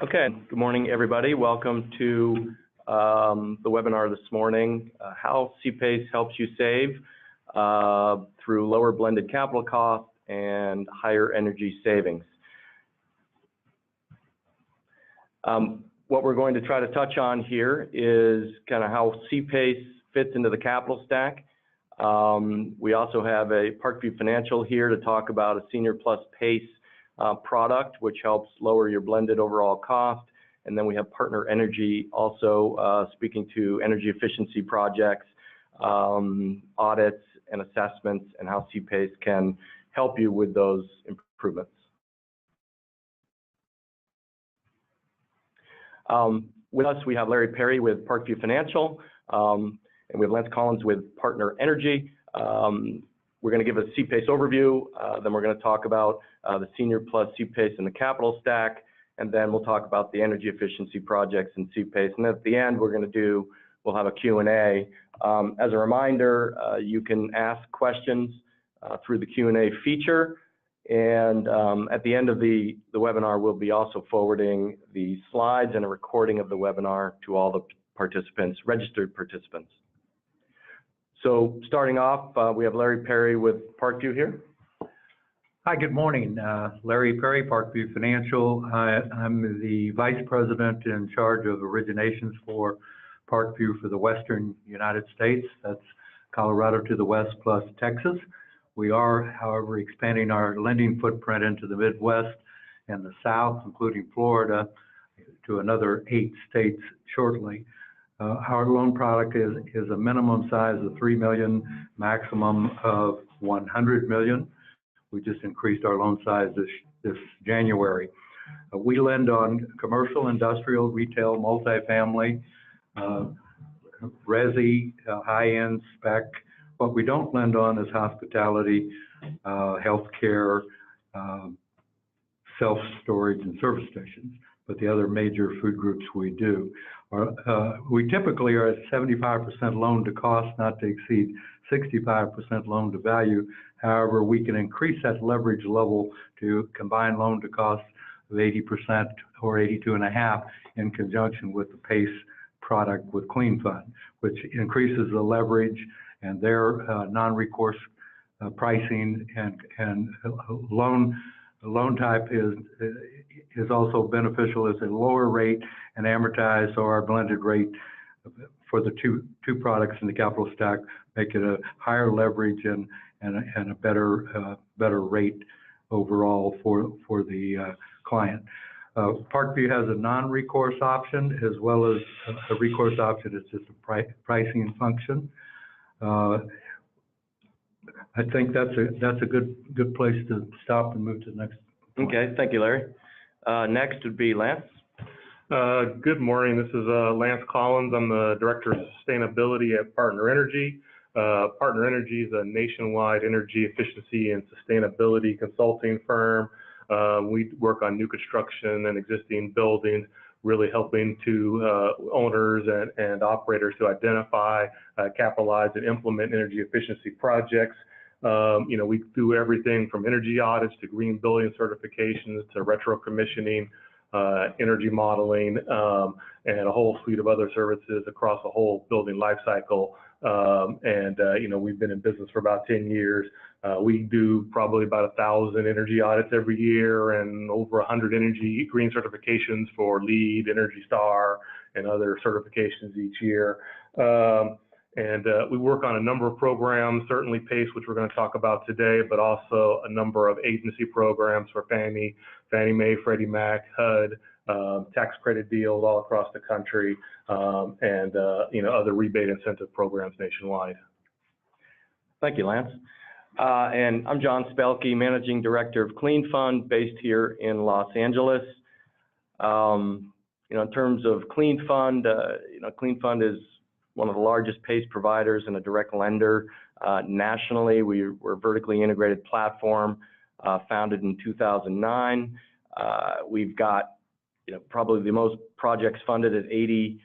Okay, good morning, everybody. Welcome to the webinar this morning, how CPACE helps you save through lower blended capital costs and higher energy savings. What we're going to try to touch on here is kind of how CPACE fits into the capital stack. We also have a Parkview Financial here to talk about a Senior Plus PACE product, which helps lower your blended overall cost. And then we have Partner Energy also speaking to energy efficiency projects, audits and assessments, and how CPACE can help you with those improvements. With us, we have Larry Perry with Parkview Financial, and we have Lance Collins with Partner Energy. We're going to give a CPACE overview, then we're going to talk about the Senior Plus CPACE in the capital stack, and then we'll talk about the energy efficiency projects in CPACE. And at the end, we'll have a Q&A. As a reminder, you can ask questions through the Q&A feature. And at the end of the webinar, we'll be also forwarding the slides and a recording of the webinar to all the participants, registered participants. So starting off, we have Larry Perry with Parkview here. Hi, good morning. Larry Perry, Parkview Financial. I'm the Vice President in charge of originations for Parkview for the Western United States. That's Colorado to the west plus Texas. We are, however, expanding our lending footprint into the Midwest and the South, including Florida, to another 8 states shortly. Our loan product is a minimum size of $3 million, maximum of $100 million. We just increased our loan size this January. We lend on commercial, industrial, retail, multifamily, resi, high-end spec. What we don't lend on is hospitality, healthcare, self-storage, and service stations. But the other major food groups we do. We typically are at 75% loan to cost, not to exceed 65% loan to value. However, we can increase that leverage level to combine loan to cost of 80% or 82.5% in conjunction with the PACE product with CleanFund, which increases the leverage and their non-recourse pricing and loan type is also beneficial. It's a lower rate and amortized, so our blended rate for the two products in the capital stack make it a higher leverage and a better rate overall for the client. Parkview has a non-recourse option as well as a recourse option. It's just a pricing function. I think that's a good place to stop and move to the next point. Okay, thank you, Larry. Next would be Lance. Good morning. This is Lance Collins. I'm the Director of Sustainability at Partner Energy. Partner Energy is a nationwide energy efficiency and sustainability consulting firm. We work on new construction and existing buildings, really helping to owners and operators to identify, capitalize, and implement energy efficiency projects. We do everything from energy audits to green building certifications to retro commissioning, energy modeling, and a whole suite of other services across the whole building life cycle. We've been in business for about 10 years. We do probably about 1,000 energy audits every year and over 100 energy green certifications for LEED, Energy Star, and other certifications each year. We work on a number of programs, certainly PACE, which we're going to talk about today, but also a number of agency programs for Fannie Mae, Freddie Mac, HUD, tax credit deals all across the country, and other rebate incentive programs nationwide. Thank you, Lance. And I'm John Spelke, Managing Director of CleanFund, based here in Los Angeles. In terms of CleanFund, CleanFund is one of the largest PACE providers and a direct lender nationally. We're a vertically integrated platform founded in 2009. We've got probably the most projects funded at 80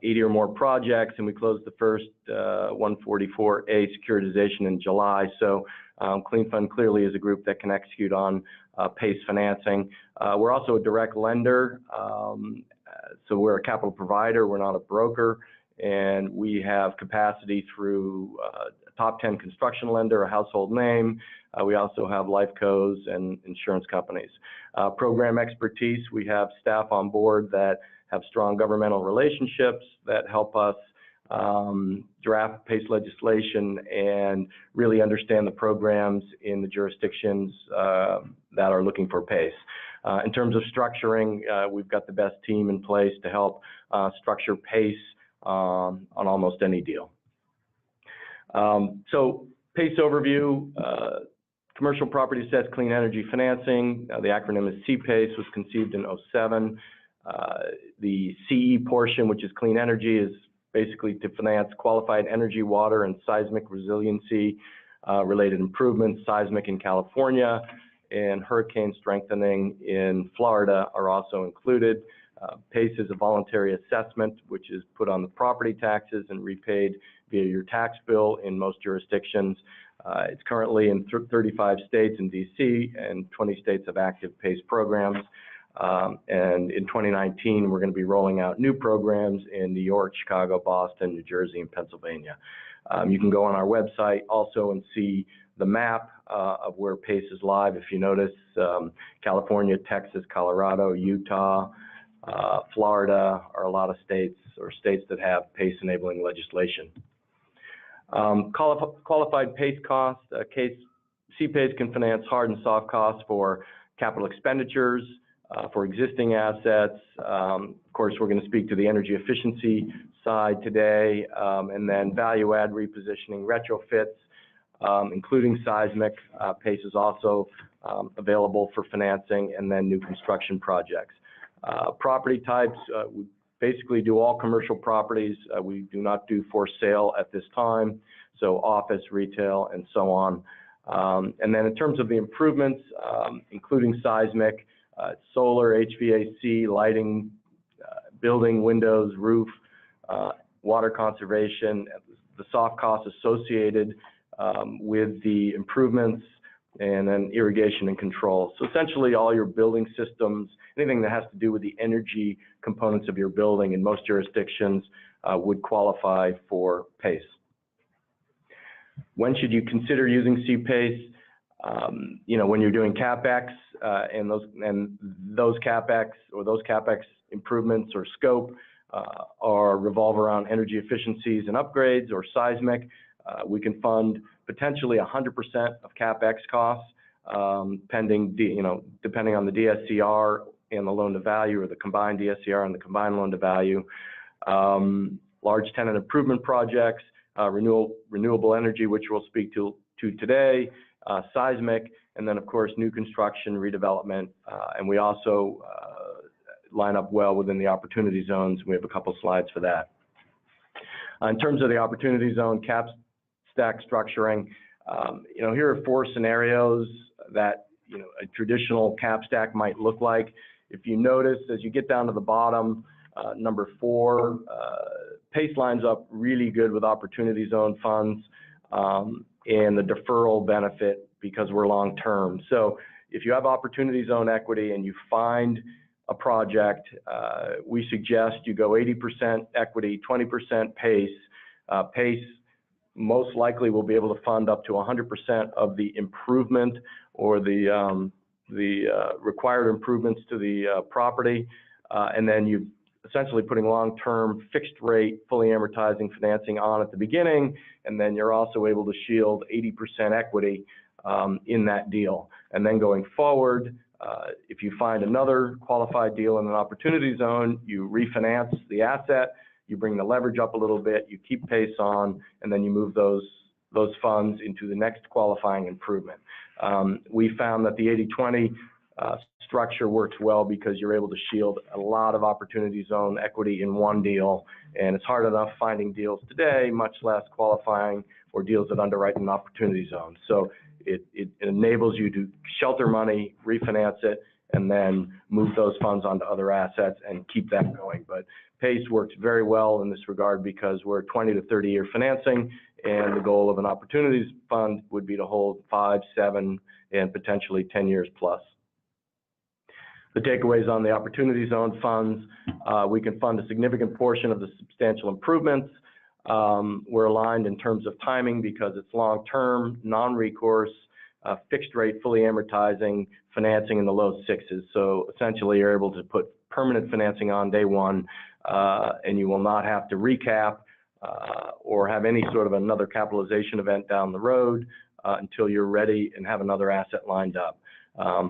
80 or more projects, and we closed the first 144A securitization in July. So CleanFund clearly is a group that can execute on PACE financing. We're also a direct lender, so we're a capital provider, we're not a broker, and we have capacity through a top 10 construction lender, a household name. We also have life cos and insurance companies. Program expertise, we have staff on board that have strong governmental relationships that help us draft PACE legislation and really understand the programs in the jurisdictions that are looking for PACE. In terms of structuring, we've got the best team in place to help structure PACE on almost any deal. So PACE overview, commercial property assets clean energy financing, the acronym is CPACE, was conceived in '07. The CE portion, which is clean energy, is basically to finance qualified energy, water, and seismic resiliency related improvements. Seismic in California and hurricane strengthening in Florida are also included. PACE is a voluntary assessment, which is put on the property taxes and repaid via your tax bill in most jurisdictions. It's currently in 35 states in DC, and 20 states have active PACE programs. And in 2019, we're going to be rolling out new programs in New York, Chicago, Boston, New Jersey, and Pennsylvania. You can go on our website also and see the map of where PACE is live. If you notice, California, Texas, Colorado, Utah, Florida are a lot of states or states that have PACE enabling legislation. Qualified PACE costs. CPACE can finance hard and soft costs for capital expenditures, for existing assets. Of course, we're going to speak to the energy efficiency side today, and then value add repositioning retrofits, including seismic. PACE is also available for financing, and then new construction projects. Property types, we basically do all commercial properties. We do not do for sale at this time, so office, retail, and so on. And then in terms of the improvements, including seismic, solar, HVAC, lighting, building, windows, roof, water conservation, the soft costs associated with the improvements, and then irrigation and control. So essentially all your building systems, anything that has to do with the energy components of your building in most jurisdictions would qualify for PACE. When should you consider using CPACE? When you're doing CapEx and those CapEx improvements or scope revolve around energy efficiencies and upgrades or seismic, we can fund potentially 100% of CapEx costs, depending on the DSCR and the loan to value, or the combined DSCR and the combined loan to value. Large tenant improvement projects, renewable energy, which we'll speak to today, seismic, and then of course new construction, redevelopment, and we also line up well within the opportunity zones. We have a couple slides for that. In terms of the opportunity zone cap stack structuring, here are 4 scenarios that a traditional cap stack might look like. If you notice, as you get down to the bottom, number 4, PACE lines up really good with opportunity zone funds and the deferral benefit because we're long term. So if you have opportunity zone equity and you find a project, we suggest you go 80% equity, 20% PACE. PACE most likely will be able to fund up to 100% of the improvement or the required improvements to the property, and then you essentially putting long-term fixed rate, fully amortizing financing on at the beginning, and then you're also able to shield 80% equity in that deal. And then going forward, if you find another qualified deal in an opportunity zone, you refinance the asset, you bring the leverage up a little bit, you keep PACE on, and then you move those funds into the next qualifying improvement. We found that the 80-20 structure works well because you're able to shield a lot of opportunity zone equity in one deal, and it's hard enough finding deals today, much less qualifying or deals that underwrite an opportunity zone. So it enables you to shelter money, refinance it, and then move those funds onto other assets and keep that going. But PACE works very well in this regard because we're 20 to 30-year financing, and the goal of an opportunities fund would be to hold 5, 7, and potentially 10 years plus. The takeaways on the opportunity zone funds: we can fund a significant portion of the substantial improvements. We're aligned in terms of timing because it's long-term, non-recourse, fixed rate, fully amortizing financing in the low 6s. So essentially, you're able to put permanent financing on day one, and you will not have to recap or have any sort of another capitalization event down the road until you're ready and have another asset lined up.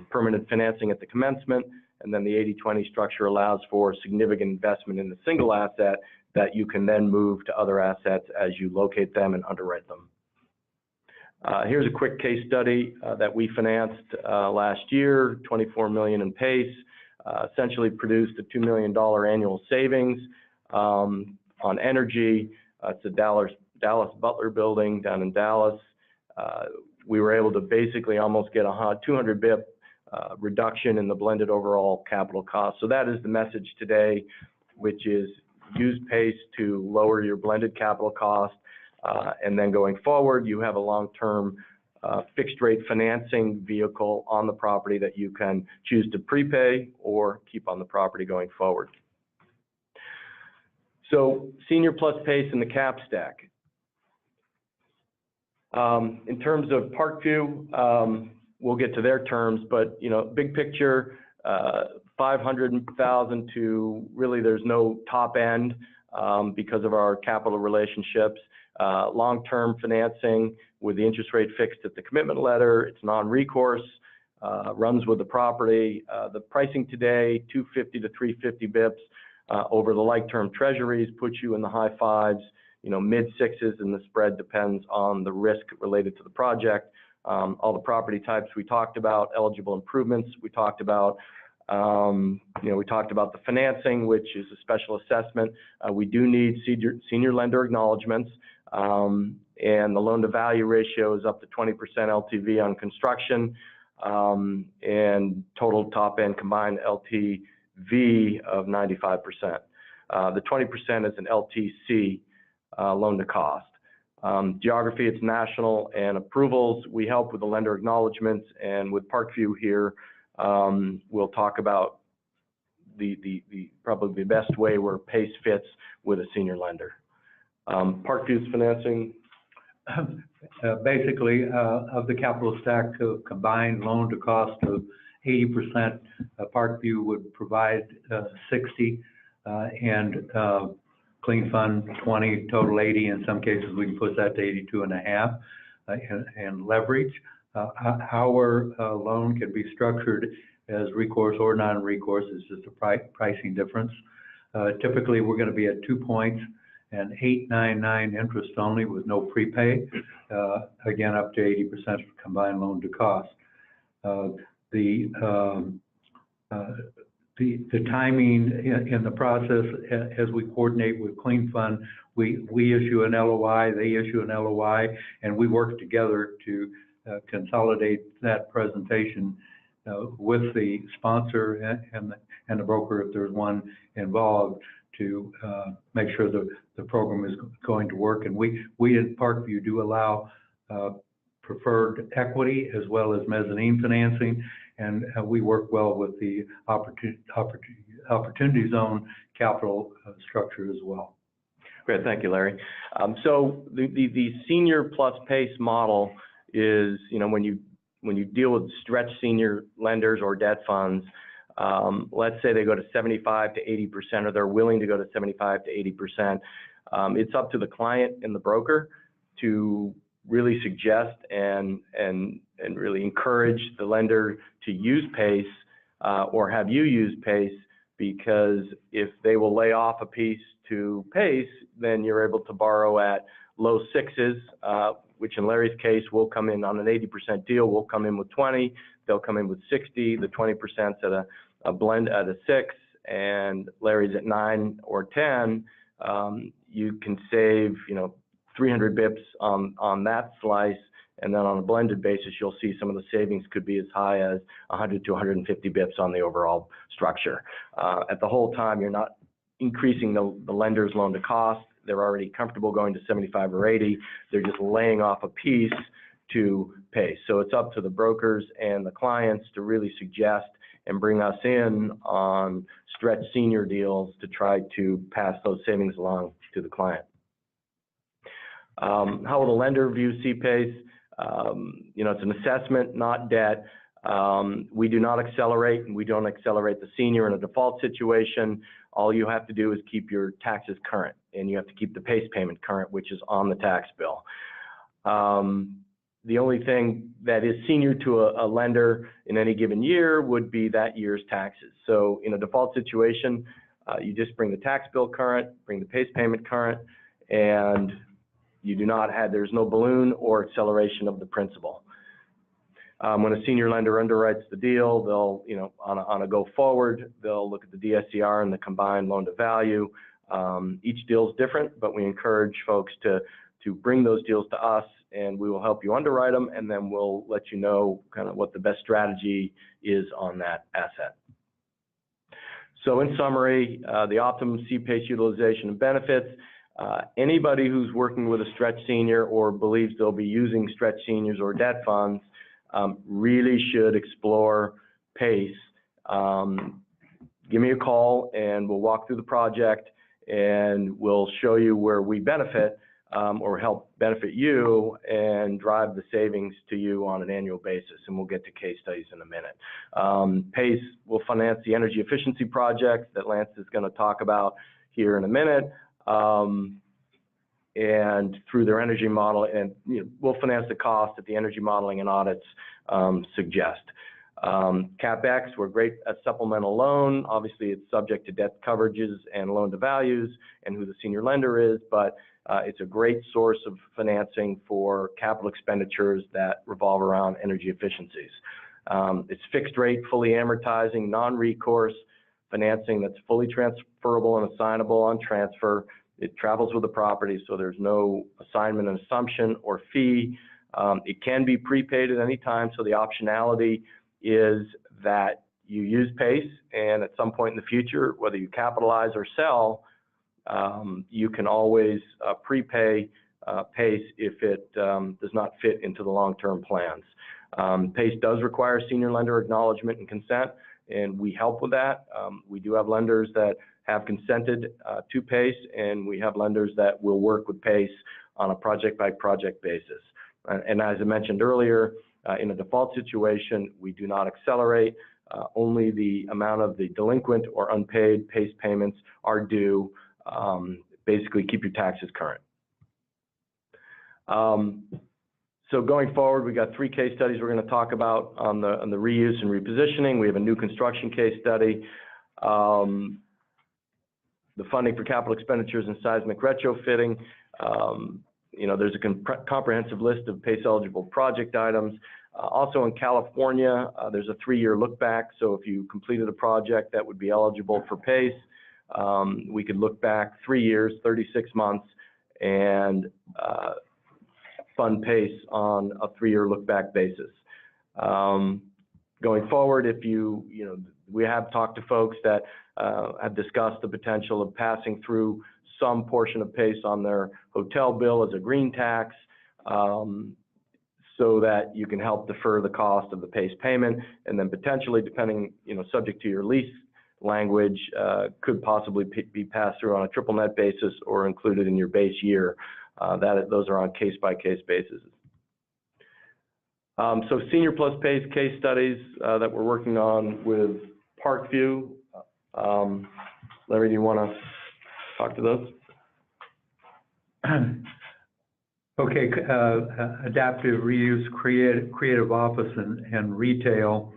Permanent financing at the commencement, and then the 80-20 structure allows for significant investment in the single asset that you can then move to other assets as you locate them and underwrite them. Here's a quick case study that we financed last year, $24 million in PACE, essentially produced a $2 million annual savings on energy. It's a Dallas Butler building down in Dallas. We were able to basically almost get a 200 BIP reduction in the blended overall capital cost. So that is the message today, which is use PACE to lower your blended capital cost. And then going forward, you have a long-term fixed rate financing vehicle on the property that you can choose to prepay or keep on the property going forward. So senior plus PACE in the cap stack. In terms of Parkview, we'll get to their terms, but big picture, 500,000 to really there's no top end because of our capital relationships. Long-term financing with the interest rate fixed at the commitment letter. It's non-recourse, runs with the property. The pricing today, 250 to 350 bips over the like-term treasuries, puts you in the high 5s, mid-6s, and the spread depends on the risk related to the project. All the property types we talked about, eligible improvements we talked about. We talked about the financing, which is a special assessment. We do need senior lender acknowledgments, and the loan-to-value ratio is up to 20% LTV on construction, and total top-end combined LTV of 95%. The 20% is an LTC, loan-to-cost. Geography, it's national, and approvals, we help with the lender acknowledgments, and with Parkview here, we'll talk about probably the best way where PACE fits with a senior lender. Parkview's financing. Basically, of the capital stack to combined loan to cost of 80%, Parkview would provide 60, and CleanFund 20, total 80. In some cases, we can push that to 82.5, and leverage. Our loan can be structured as recourse or non-recourse. It's just a pricing difference. Typically, we're going to be at 2 points and 899 interest only with no prepay. Again, up to 80% combined loan to cost. The timing in the process, as we coordinate with CleanFund, we issue an LOI, they issue an LOI, and we work together to consolidate that presentation with the sponsor and the broker, if there's one involved, to make sure the program is going to work. And we at Parkview do allow preferred equity as well as mezzanine financing, and we work well with the opportunity zone capital structure as well. Great, thank you, Larry. So the senior plus PACE model is, when you deal with stretch senior lenders or debt funds, let's say they go to 75 to 80%, or they're willing to go to 75 to 80%. It's up to the client and the broker to really suggest and really encourage the lender to use PACE or have you use PACE, because if they will lay off a piece to PACE, then you're able to borrow at low 6s, which in Larry's case will come in on an 80% deal. We'll come in with 20, they'll come in with 60, the 20%'s at a blend at a 6, and Larry's at 9 or 10. You can save 300 bips on that slice, and then on a blended basis, you'll see some of the savings could be as high as 100 to 150 bips on the overall structure. At the whole time, you're not increasing the lender's loan to cost. They're already comfortable going to 75 or 80. They're just laying off a piece to PACE. So it's up to the brokers and the clients to really suggest and bring us in on stretch senior deals to try to pass those savings along to the client. How will the lender view CPACE? It's an assessment, not debt. We do not accelerate, and we don't accelerate the senior in a default situation. All you have to do is keep your taxes current, and you have to keep the PACE payment current, which is on the tax bill. The only thing that is senior to a lender in any given year would be that year's taxes. So in a default situation, you just bring the tax bill current, bring the PACE payment current, and you do not have, there's no balloon or acceleration of the principal. When a senior lender underwrites the deal, they'll, on a go forward, they'll look at the DSCR and the combined loan to value. Each deal is different, but we encourage folks to bring those deals to us, and we will help you underwrite them, and then we'll let you know kind of what the best strategy is on that asset. So in summary, the optimum CPACE utilization and benefits. Anybody who's working with a stretch senior or believes they'll be using stretch seniors or debt funds really should explore PACE. Give me a call and we'll walk through the project and we'll show you where we benefit or help benefit you and drive the savings to you on an annual basis, and we'll get to case studies in a minute. PACE will finance the energy efficiency projects that Lance is going to talk about here in a minute, and through their energy model, and we'll finance the cost that the energy modeling and audits suggest. CapEx, we're great at supplemental loan. Obviously, it's subject to debt coverages and loan to values and who the senior lender is, but it's a great source of financing for capital expenditures that revolve around energy efficiencies. It's fixed rate, fully amortizing, non-recourse financing that's fully transferable and assignable on transfer. It travels with the property, so there's no assignment and assumption or fee. It can be prepaid at any time, so the optionality is that you use PACE, and at some point in the future, whether you capitalize or sell, you can always prepay PACE if it does not fit into the long-term plans. PACE does require senior lender acknowledgement and consent, and we help with that. We do have lenders that have consented to PACE, and we have lenders that will work with PACE on a project-by-project basis. And as I mentioned earlier, in a default situation, we do not accelerate. Only the amount of the delinquent or unpaid PACE payments are due. Basically, keep your taxes current. So going forward, we got 3 case studies we're going to talk about on the reuse and repositioning. We have a new construction case study. The funding for capital expenditures and seismic retrofitting. There's a comprehensive list of PACE eligible project items. Also in California, there's a 3-year look back. So if you completed a project that would be eligible for PACE, we could look back 3 years, 36 months, and fund PACE on a 3-year look back basis. Going forward, we have talked to folks that have discussed the potential of passing through some portion of PACE on their hotel bill as a green tax, so that you can help defer the cost of the PACE payment, and then potentially, depending, subject to your lease language, could possibly be passed through on a triple net basis or included in your base year. Those are on case-by-case basis. So senior plus PACE case studies that we're working on with Parkview. Larry, do you want to talk to those? Okay, adaptive reuse, creative office, and retail.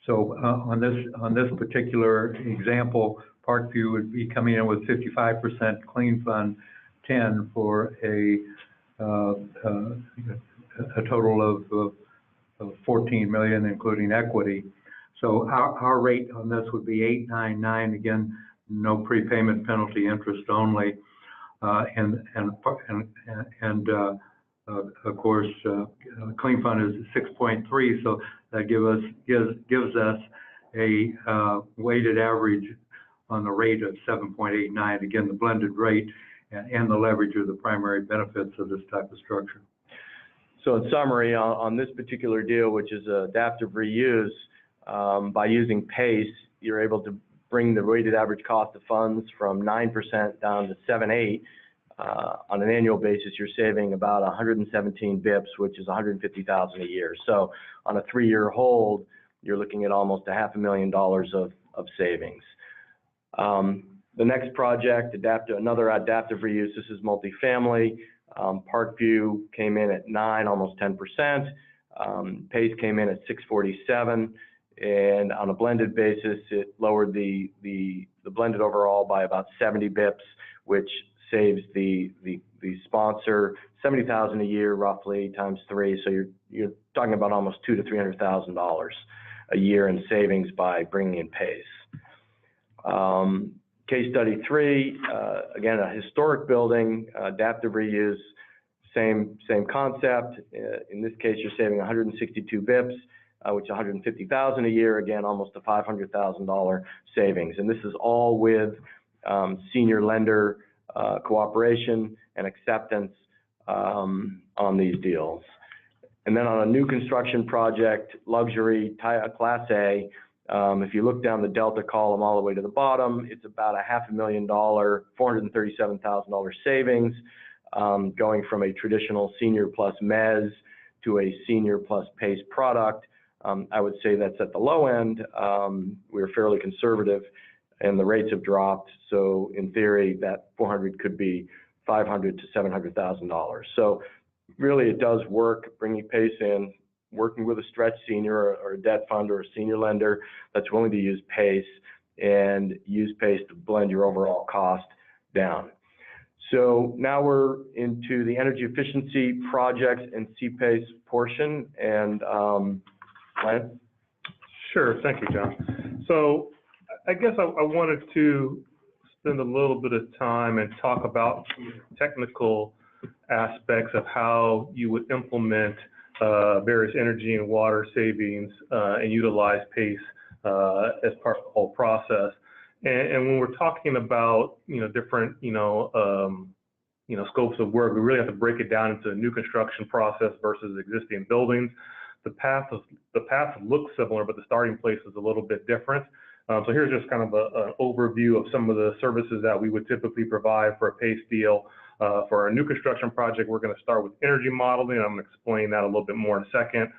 So on this particular example, Parkview would be coming in with 55% CleanFund, 10 for a total of 14 million, including equity. So our rate on this would be 899. Again, no prepayment penalty, interest only, and of course, CleanFund is 6.3. So that gives us a weighted average on the rate of 7.89. Again, the blended rate and the leverage are the primary benefits of this type of structure. So in summary, on this particular deal, which is adaptive reuse, by using PACE, you're able to bring the weighted average cost of funds from 9% down to 7.8. On an annual basis, you're saving about 117 bips, which is 150,000 a year. So on a 3-year hold, you're looking at almost $500,000 of savings. The next project, another adaptive reuse. This is multifamily. Parkview came in at 9, almost 10%. PACE came in at 647, and on a blended basis, it lowered the blended overall by about 70 bips, which saves the sponsor $70,000 a year, roughly times 3. So you're talking about almost $200,000 to $300,000 a year in savings by bringing in PACE. Case study 3, again, a historic building, adaptive reuse, same concept. In this case, you're saving 162 bips, which is 150,000 a year. Again, almost a $500,000 savings. And this is all with senior lender cooperation and acceptance on these deals. And then on a new construction project, luxury, Class A, if you look down the delta column all the way to the bottom, it's about a $500,000, $437,000 savings, going from a traditional senior plus mezz to a senior plus PACE product. I would say that's at the low end. We're fairly conservative, and the rates have dropped. So in theory, that 400 could be $500,000 to $700,000. So really, it does work, bringing PACE in, working with a stretch senior or a debt fund or a senior lender that's willing to use PACE, and use PACE to blend your overall cost down. So now we're into the energy efficiency projects and CPACE portion. And Lance? Sure, thank you, John. So I guess I wanted to spend a little bit of time and talk about technical aspects of how you would implement various energy and water savings and utilize PACE as part of the whole process. And when we're talking about different scopes of work, we really have to break it down into a new construction process versus existing buildings. The path looks similar, but the starting place is a little bit different. So here's just kind of an overview of some of the services that we would typically provide for a PACE deal. For our new construction project, we're going to start with energy modeling. I'm going to explain that a little bit more in a second.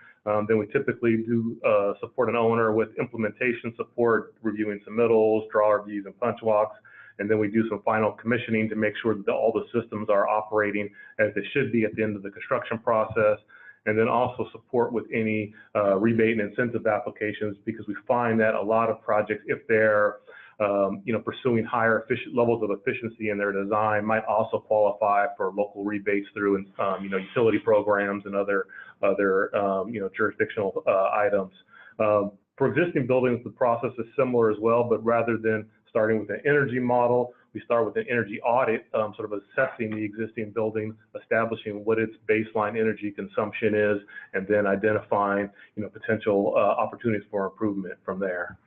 Then we typically do support an owner with implementation support, reviewing submittals, draw reviews, and punch walks. And then we do some final commissioning to make sure that all the systems are operating as they should be at the end of the construction process. And then also support with any rebate and incentive applications, because we find that a lot of projects, if they're pursuing higher levels of efficiency in their design, might also qualify for local rebates through utility programs and other jurisdictional items. For existing buildings, the process is similar as well, but rather than starting with an energy model, we start with an energy audit, sort of assessing the existing building, establishing what its baseline energy consumption is, and then identifying potential opportunities for improvement from there.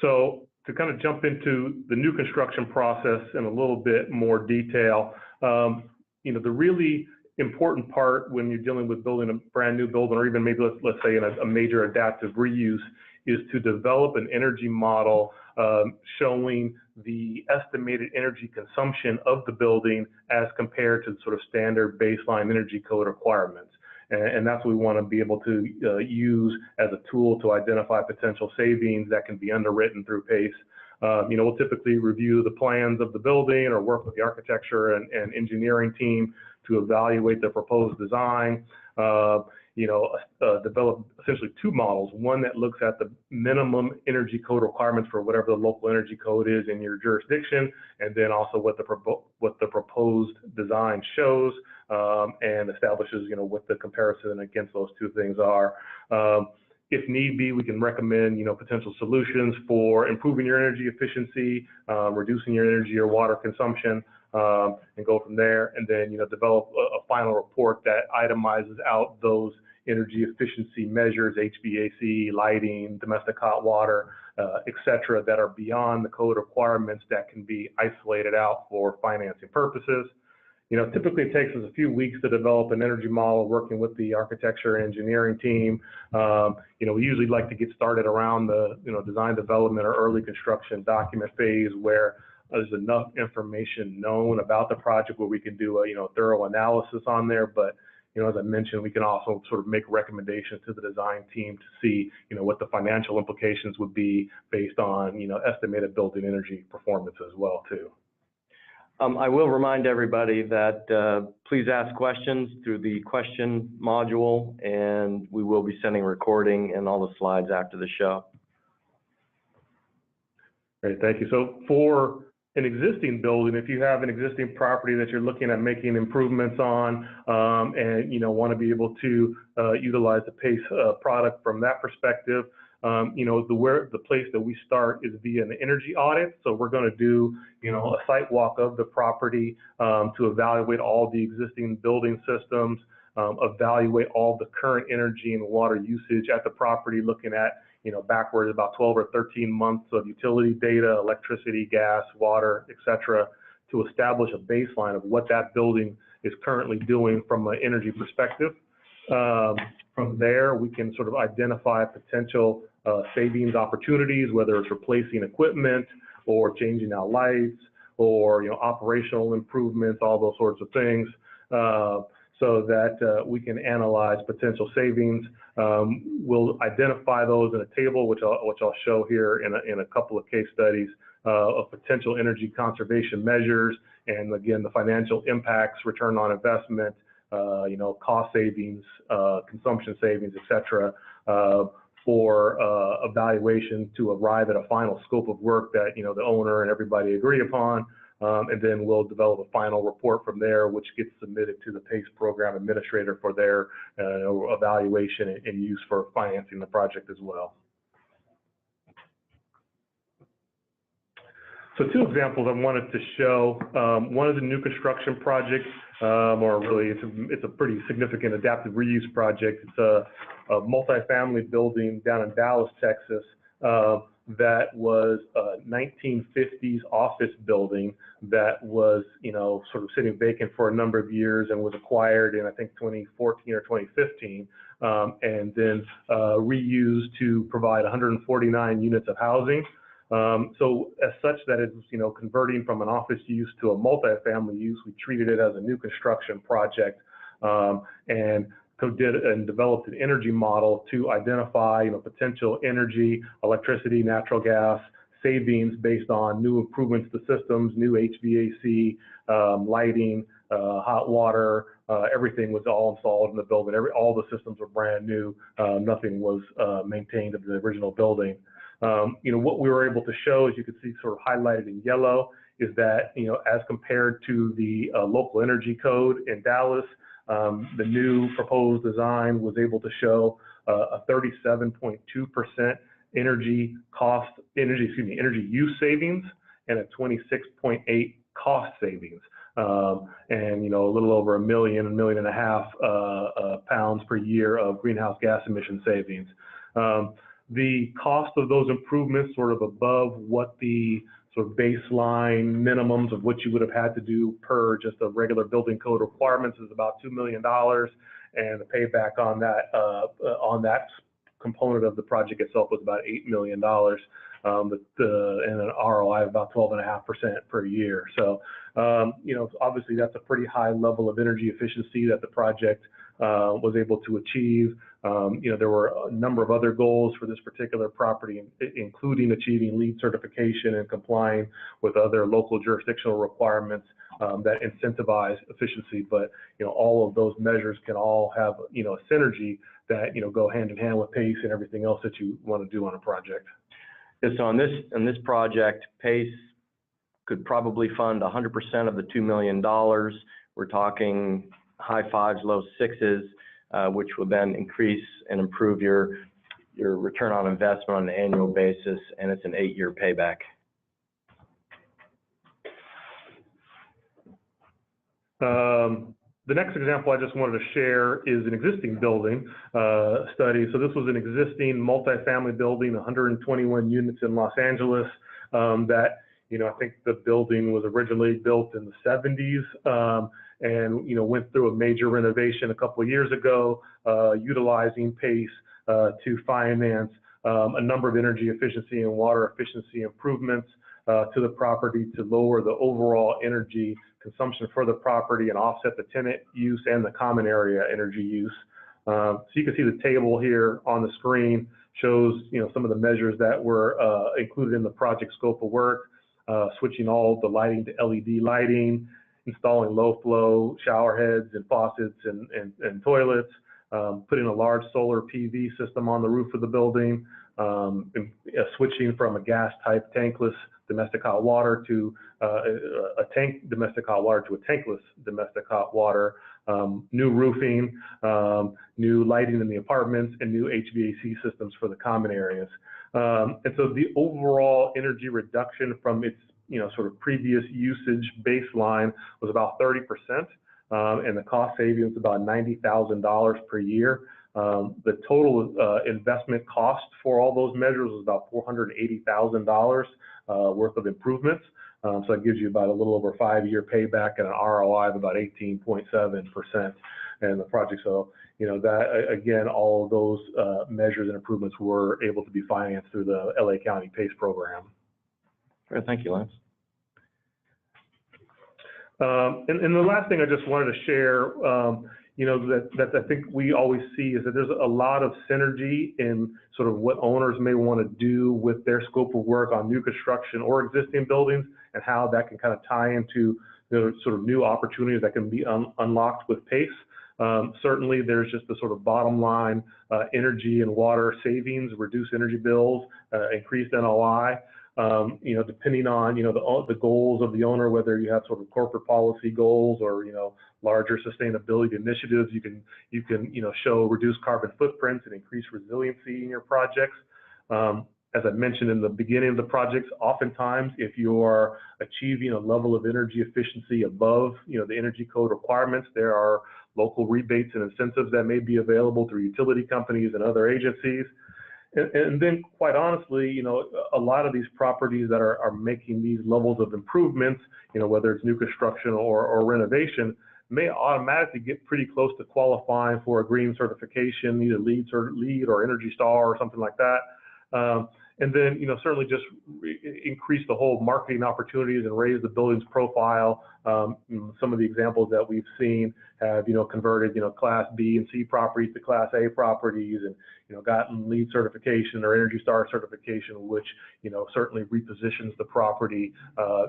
So to kind of jump into the new construction process in a little bit more detail, the really important part when you're dealing with building a brand new building, or even maybe let's say in a major adaptive reuse, is to develop an energy model showing the estimated energy consumption of the building as compared to sort of standard baseline energy code requirements. And that's what we want to be able to use as a tool to identify potential savings that can be underwritten through PACE. We'll typically review the plans of the building or work with the architecture and engineering team to evaluate the proposed design. Develop essentially 2 models, one that looks at the minimum energy code requirements for whatever the local energy code is in your jurisdiction, and then also what the proposed design shows, and establishes what the comparison against those 2 things are. If need be, we can recommend potential solutions for improving your energy efficiency, reducing your energy or water consumption, and go from there. And then develop a final report that itemizes out those energy efficiency measures, HVAC, lighting, domestic hot water, et cetera, that are beyond the code requirements that can be isolated out for financing purposes. You know, typically it takes us a few weeks to develop an energy model working with the architecture and engineering team. You know, we usually like to get started around the, design development or early construction document phase where there's enough information known about the project where we can do a, thorough analysis on there. But, as I mentioned, we can also sort of make recommendations to the design team to see, what the financial implications would be based on, estimated building energy performance as well, too. I will remind everybody that please ask questions through the question module, and we will be sending a recording and all the slides after the show. Great, thank you. So for an existing building, if you have an existing property that you're looking at making improvements on, and want to be able to utilize the PACE product from that perspective, the place that we start is via an energy audit. So we're going to do, a site walk of the property to evaluate all the existing building systems, evaluate all the current energy and water usage at the property, looking at, backwards about 12 or 13 months of utility data, electricity, gas, water, et cetera, to establish a baseline of what that building is currently doing from an energy perspective. From there, we can sort of identify potential savings opportunities, whether it's replacing equipment or changing out lights or operational improvements, all those sorts of things, so that we can analyze potential savings. We'll identify those in a table, which I'll show here in a couple of case studies of potential energy conservation measures, and again the financial impacts, return on investment, cost savings, consumption savings, et cetera, for evaluation to arrive at a final scope of work that the owner and everybody agree upon, and then we'll develop a final report from there, which gets submitted to the PACE program administrator for their evaluation and use for financing the project as well. So two examples I wanted to show. One is a new construction project, or really it's a pretty significant adaptive reuse project. It's a multifamily building down in Dallas, Texas, that was a 1950s office building that was, sort of sitting vacant for a number of years and was acquired in, I think, 2014 or 2015, and then reused to provide 149 units of housing. So as such that it's, converting from an office use to a multifamily use, we treated it as a new construction project, and developed an energy model to identify, potential energy, electricity, natural gas savings based on new improvements to systems, new HVAC, lighting, hot water, everything was all installed in the building. All the systems were brand new. Nothing was maintained of the original building. What we were able to show, as you can see sort of highlighted in yellow, is that, as compared to the local energy code in Dallas, the new proposed design was able to show a 37.2% energy use savings and a 26.8% cost savings, and a little over 1.5 million pounds per year of greenhouse gas emission savings. The cost of those improvements sort of above what the sort of baseline minimums of what you would have had to do per just a regular building code requirements is about $2 million, and the payback on that component of the project itself was about $8 million, and an ROI of about 12.5% per year. So, obviously that's a pretty high level of energy efficiency that the project was able to achieve. There were a number of other goals for this particular property, including achieving LEED certification and complying with other local jurisdictional requirements that incentivize efficiency. But all of those measures can all have a synergy that go hand in hand with PACE and everything else that you want to do on a project. Yeah, so on this project, PACE could probably fund 100% of the $2 million. We're talking high fives, low sixes, which will then increase and improve your return on investment on an annual basis, and it's an 8-year payback. The next example I just wanted to share is an existing building study. So this was an existing multifamily building, 121 units in Los Angeles that, I think the building was originally built in the 70s and, went through a major renovation a couple of years ago, utilizing PACE to finance a number of energy efficiency and water efficiency improvements to the property to lower the overall energy consumption for the property and offset the tenant use and the common area energy use. So you can see the table here on the screen shows, some of the measures that were included in the project scope of work, switching all the lighting to LED lighting, installing low flow shower heads and faucets and toilets, putting a large solar PV system on the roof of the building, switching from a gas type tankless domestic hot water to a tank domestic hot water to a tankless domestic hot water, new roofing, new lighting in the apartments, and new HVAC systems for the common areas. And so the overall energy reduction from its sort of previous usage baseline was about 30%, and the cost savings about $90,000 per year. The total investment cost for all those measures was about $480,000 worth of improvements. So that gives you about a little over 5-year payback and an ROI of about 18.7% in the project. So, that again, all of those measures and improvements were able to be financed through the LA County PACE program. Great, thank you, Lance. And the last thing I just wanted to share, that I think we always see is that there's a lot of synergy in sort of what owners may want to do with their scope of work on new construction or existing buildings, and how that can kind of tie into sort of new opportunities that can be unlocked with PACE. Certainly, there's just the sort of bottom line energy and water savings, reduced energy bills, increased NOI. Depending on, the goals of the owner, whether you have sort of corporate policy goals or, larger sustainability initiatives, you can, show reduced carbon footprints and increase resiliency in your projects. As I mentioned in the beginning of the projects, oftentimes if you are achieving a level of energy efficiency above, the energy code requirements, there are local rebates and incentives that may be available through utility companies and other agencies. And then, quite honestly, a lot of these properties that are making these levels of improvements, whether it's new construction or renovation, may automatically get pretty close to qualifying for a green certification, either LEED or Energy Star or something like that. And then, certainly just increase the whole marketing opportunities and raise the building's profile. Some of the examples that we've seen have, converted, Class B and C properties to Class A properties, and, gotten LEED certification or Energy Star certification, which, certainly repositions the property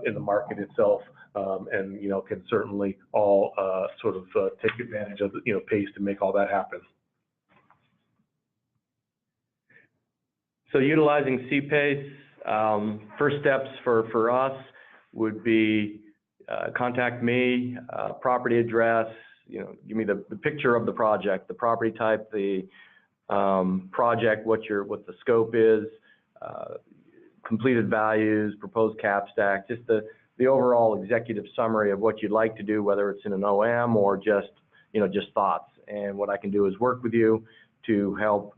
in the market itself, and, can certainly all sort of take advantage of, PACE to make all that happen. So utilizing CPACE, first steps for us would be contact me, property address, give me the picture of the project, the property type, the project, what the scope is, completed values, proposed cap stack, just the overall executive summary of what you'd like to do, whether it's in an OM or just thoughts. And what I can do is work with you to help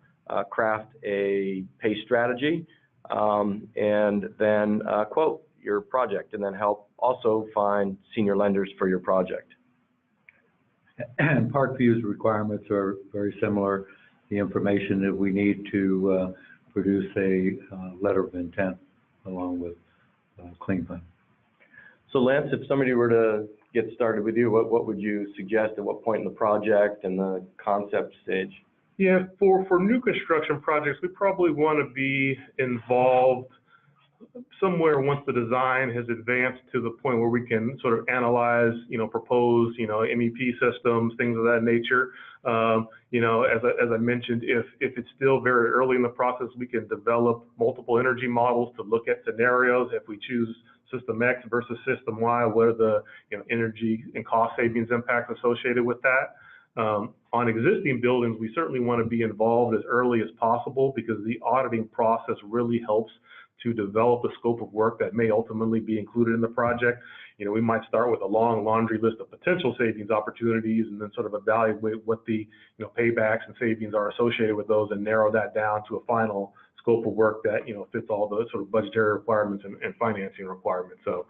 craft a PACE strategy, and then quote your project, and then help also find senior lenders for your project. And Parkview's requirements are very similar. The information that we need to produce a letter of intent along with CleanFund. So Lance, if somebody were to get started with you, what would you suggest at what point in the project and the concept stage? Yeah, for new construction projects, we probably want to be involved somewhere once the design has advanced to the point where we can sort of analyze, propose, MEP systems, things of that nature. As I mentioned, if it's still very early in the process, we can develop multiple energy models to look at scenarios. If we choose system X versus system Y, what are the energy and cost savings impacts associated with that? On existing buildings, we certainly want to be involved as early as possible, because the auditing process really helps to develop the scope of work that may ultimately be included in the project. we might start with a long laundry list of potential savings opportunities and then sort of evaluate what the, paybacks and savings are associated with those and narrow that down to a final scope of work that, fits all the sort of budgetary requirements and financing requirements. So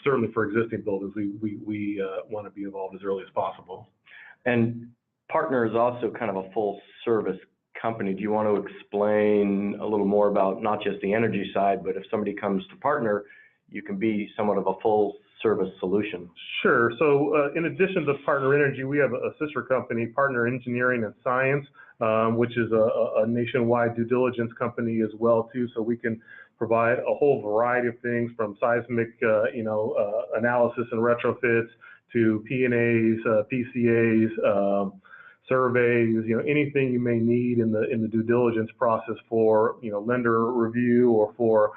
certainly for existing buildings, we want to be involved as early as possible. And Partner is also kind of a full service company. Do you want to explain a little more about not just the energy side, but if somebody comes to Partner, you can be somewhat of a full service solution? Sure. So in addition to Partner Energy, we have a sister company, Partner Engineering and Science, which is a nationwide due diligence company as well too. So we can provide a whole variety of things from seismic, analysis and retrofits to P&As, PCAs, surveys, anything you may need in the due diligence process for, lender review or for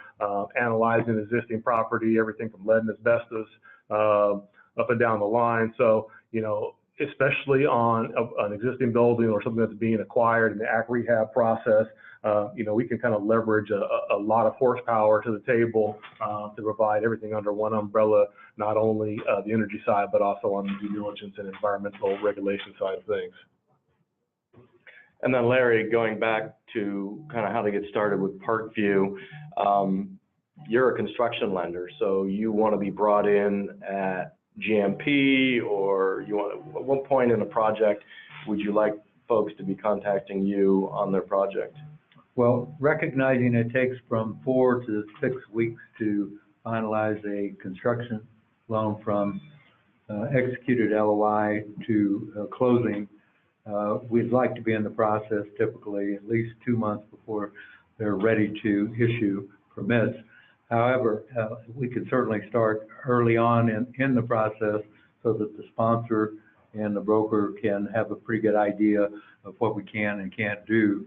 analyzing existing property, everything from lead and asbestos up and down the line. So, especially on an existing building or something that's being acquired in the ACK rehab process, we can kind of leverage a lot of horsepower to the table to provide everything under one umbrella, not only the energy side, but also on the due diligence and environmental regulation side of things. And then Larry, going back to kind of how to get started with Parkview, you're a construction lender, so you want to be brought in at GMP, or at what point in the project would you like folks to be contacting you on their project? Well, recognizing it takes from 4 to 6 weeks to finalize a construction loan from executed LOI to closing, we'd like to be in the process typically at least 2 months before they're ready to issue permits. However, we can certainly start early on in the process so that the sponsor and the broker can have a pretty good idea of what we can and can't do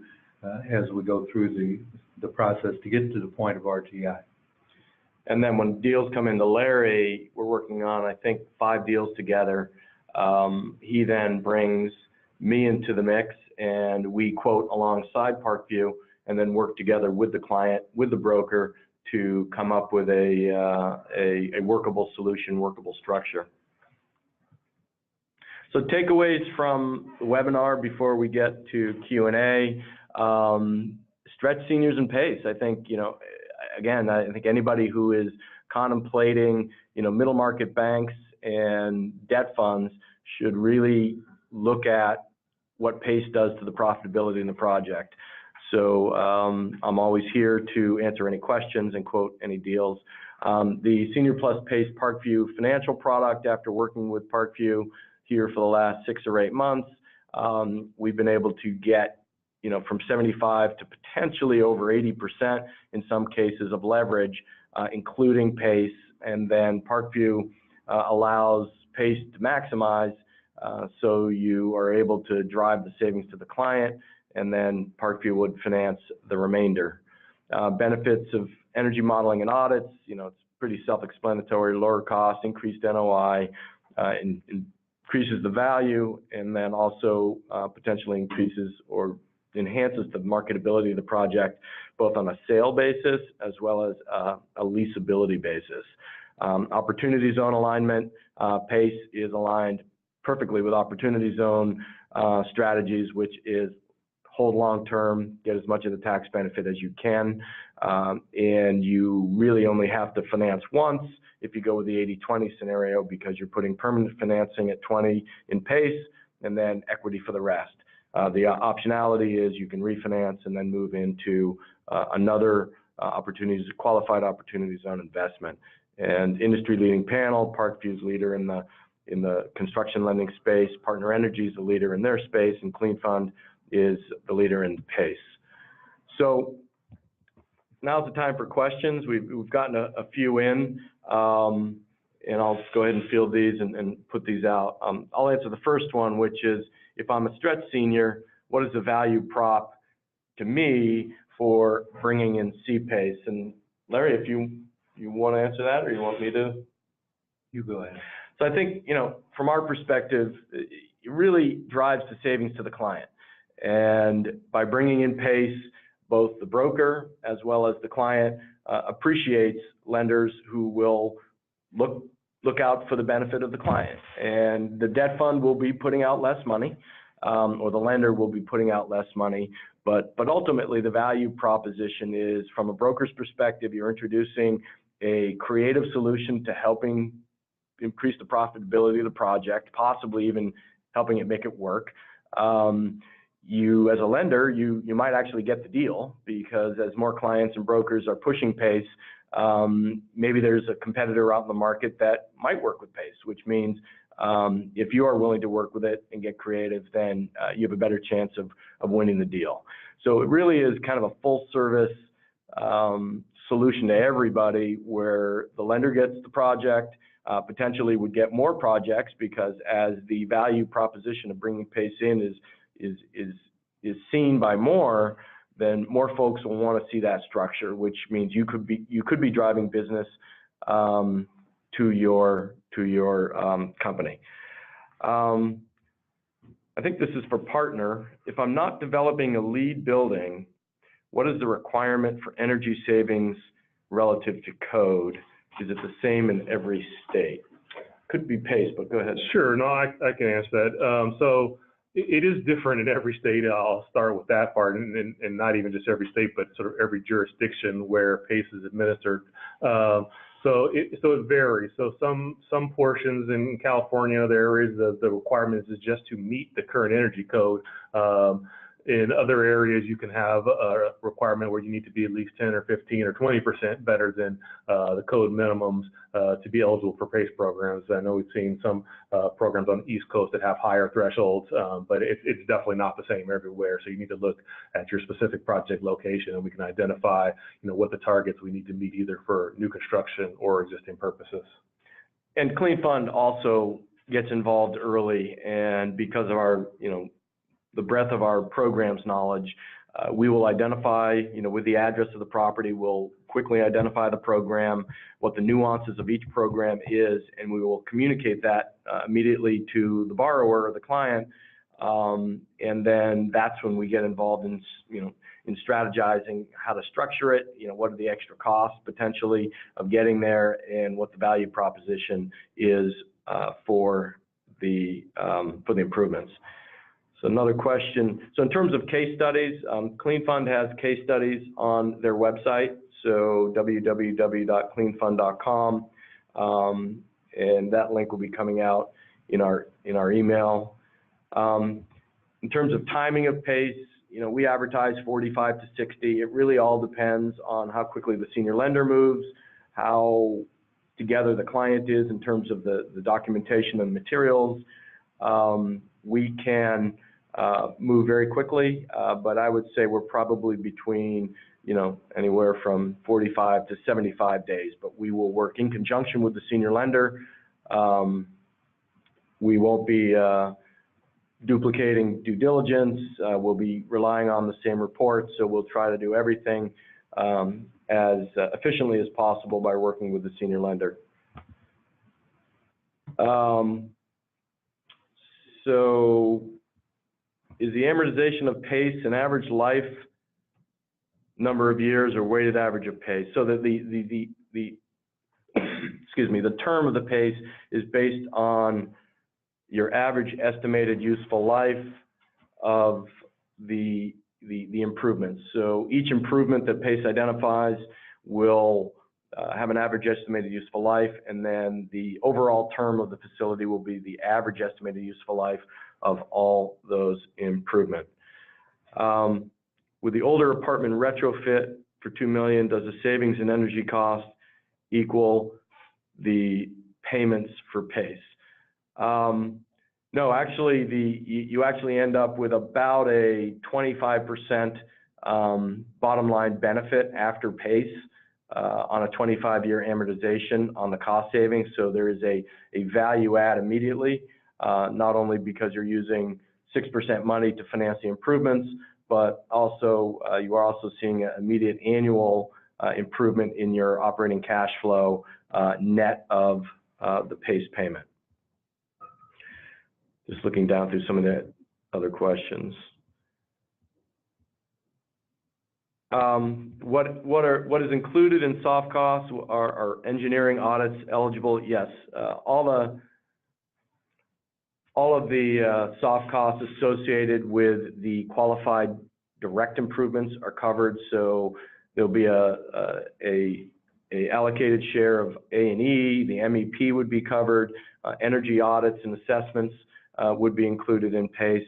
as we go through the process to get to the point of RTI. And then when deals come into Larry, we're working on, I think, 5 deals together. He then brings me into the mix, and we quote alongside Parkview and then work together with the client, with the broker, to come up with a workable solution, workable structure. So takeaways from the webinar before we get to Q&A, stretch seniors and PACE. I think, again, I think anybody who is contemplating, middle market banks and debt funds should really look at what PACE does to the profitability in the project. So I'm always here to answer any questions and quote any deals. The Senior Plus PACE Parkview Financial product, after working with Parkview here for the last 6 or 8 months, we've been able to get, from 75 to potentially over 80% in some cases of leverage, including PACE. And then Parkview allows PACE to maximize, so you are able to drive the savings to the client, and then Parkview would finance the remainder. Benefits of energy modeling and audits, it's pretty self-explanatory: lower cost, increased NOI, increases the value, and then also potentially increases or enhances the marketability of the project, both on a sale basis as well as a leasability basis. Opportunity zone alignment, PACE is aligned perfectly with opportunity zone strategies, which is hold long-term, get as much of the tax benefit as you can, and you really only have to finance once if you go with the 80-20 scenario, because you're putting permanent financing at 20 in PACE and then equity for the rest. The optionality is you can refinance and then move into another qualified opportunity zone investment. And industry-leading panel, Parkview's leader in the construction lending space, Partner Energy is the leader in their space, and CleanFund is the leader in PACE. So now's the time for questions. We've gotten a few in, and I'll just go ahead and field these and put these out. I'll answer the first one, which is, if I'm a stretch senior, what is the value prop to me for bringing in CPACE? And Larry, if you want to answer that, or you want me to? You go ahead. So I think, from our perspective, it really drives the savings to the client. And by bringing in PACE, both the broker as well as the client appreciates lenders who will look look out for the benefit of the client. And the debt fund will be putting out less money, or the lender will be putting out less money. But ultimately, the value proposition is, from a broker's perspective, you're introducing a creative solution to helping increase the profitability of the project, possibly even helping it make it work. You, as a lender, you might actually get the deal, because as more clients and brokers are pushing PACE, maybe there's a competitor out in the market that might work with PACE, which means if you are willing to work with it and get creative, then you have a better chance of winning the deal. So it really is kind of a full service solution to everybody, where the lender gets the project, potentially would get more projects, because as the value proposition of bringing PACE in is seen by more, then more folks will want to see that structure, which means you could be driving business to your company. I think this is for partner. If I'm not developing a lead building, what is the requirement for energy savings relative to code? Is it the same in every state? Could be PACE, but go ahead. Sure, no, I can answer that. So it is different in every state. I'll start with that part, and not even just every state, but sort of every jurisdiction where PACE is administered. So it varies. So some portions in California, there is the requirement is just to meet the current energy code. In other areas, you can have a requirement where you need to be at least 10 or 15 or 20% better than the code minimums to be eligible for PACE programs. I know we've seen some programs on the East Coast that have higher thresholds, but it's definitely not the same everywhere. So you need to look at your specific project location, and we can identify, what the targets we need to meet, either for new construction or existing purposes. And CleanFund also gets involved early, and because of our, the breadth of our program's knowledge, we will identify, with the address of the property, we'll quickly identify the program, what the nuances of each program is, and we will communicate that immediately to the borrower or the client. And then that's when we get involved in, in strategizing how to structure it, what are the extra costs potentially of getting there, and what the value proposition is for the improvements. So another question. So in terms of case studies, CleanFund has case studies on their website, so www.cleanfund.com, and that link will be coming out in our email. In terms of timing of PACE, we advertise 45 to 60. It really all depends on how quickly the senior lender moves, how together the client is in terms of the documentation and materials. We can move very quickly, but I would say we're probably between, anywhere from 45 to 75 days, but we will work in conjunction with the senior lender. We won't be duplicating due diligence. We'll be relying on the same reports, so we'll try to do everything as efficiently as possible by working with the senior lender. So is the amortization of PACE an average life number of years or weighted average of PACE? So that the excuse me, the term of the PACE is based on your average estimated useful life of the improvements. So each improvement that PACE identifies will have an average estimated useful life, and then the overall term of the facility will be the average estimated useful life of all those improvements. With the older apartment retrofit for $2 million, does the savings in energy cost equal the payments for PACE? No, actually, you actually end up with about a 25% bottom line benefit after PACE on a 25-year amortization on the cost savings. So there is a value add immediately, not only because you're using 6% money to finance the improvements, but also you are also seeing an immediate annual improvement in your operating cash flow net of the PACE payment. Just looking down through some of the other questions. What is included in soft costs are engineering audits eligible? Yes. All of the soft costs associated with the qualified direct improvements are covered. So there'll be a allocated share of A&E. The MEP would be covered. Energy audits and assessments would be included in PACE.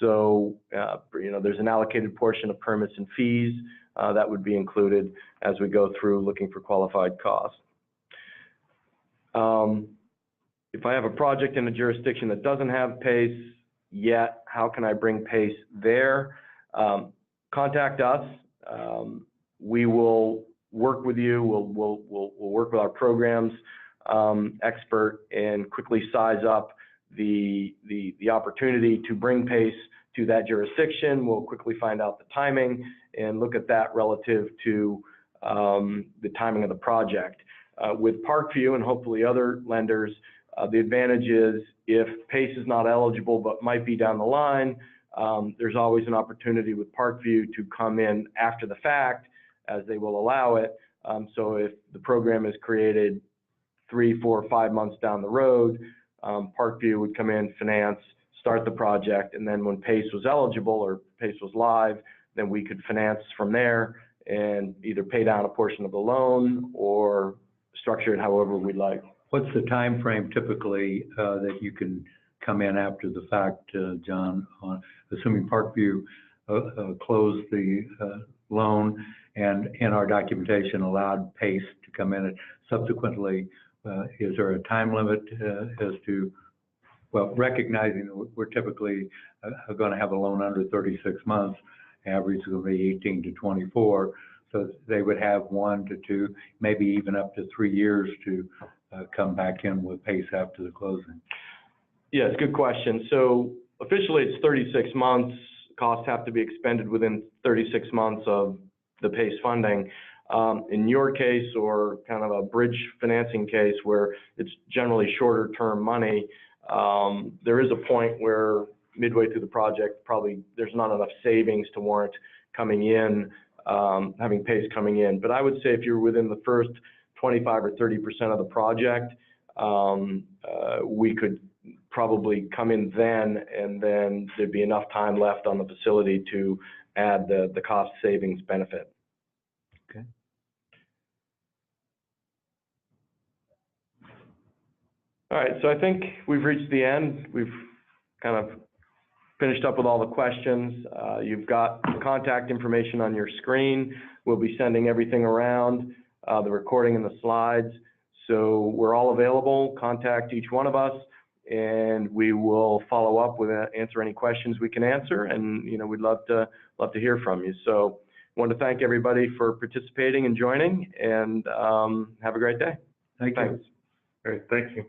So, there's an allocated portion of permits and fees that would be included as we go through looking for qualified costs. If I have a project in a jurisdiction that doesn't have PACE yet, how can I bring PACE there? Contact us. We will work with you. We'll work with our programs expert and quickly size up the opportunity to bring PACE to that jurisdiction. We'll quickly find out the timing and look at that relative to the timing of the project. With Parkview and hopefully other lenders, the advantage is if PACE is not eligible but might be down the line, there's always an opportunity with Parkview to come in after the fact as they will allow it. So if the program is created 3, 4, 5 months down the road, Parkview would come in, finance, start the project, and then when PACE was eligible or PACE was live, then we could finance from there and either pay down a portion of the loan or structure it however we'd like. What's the time frame typically that you can come in after the fact, John, assuming Parkview closed the loan and in our documentation allowed PACE to come in and subsequently, is there a time limit as to, well, recognizing that we're typically going to have a loan under 36 months, average will be 18 to 24, so they would have 1 to 2, maybe even up to 3 years to come back in with PACE after the closing? Yes, good question. So officially it's 36 months. Costs have to be expended within 36 months of the PACE funding. In your case, or kind of a bridge financing case where it's generally shorter term money, there is a point where midway through the project, probably there's not enough savings to warrant coming in, having PACE coming in. But I would say if you're within the first 25 or 30% of the project, we could probably come in then, and then there'd be enough time left on the facility to add the cost savings benefit. Okay. All right, so I think we've reached the end. We've kind of finished up with all the questions. You've got the contact information on your screen. We'll be sending everything around, the recording and the slides. So we're all available. Contact each one of us, and we will follow up with answer any questions we can answer. And we'd love to hear from you. So I want to thank everybody for participating and joining, and have a great day. Thank you. Thanks. All right, thank you.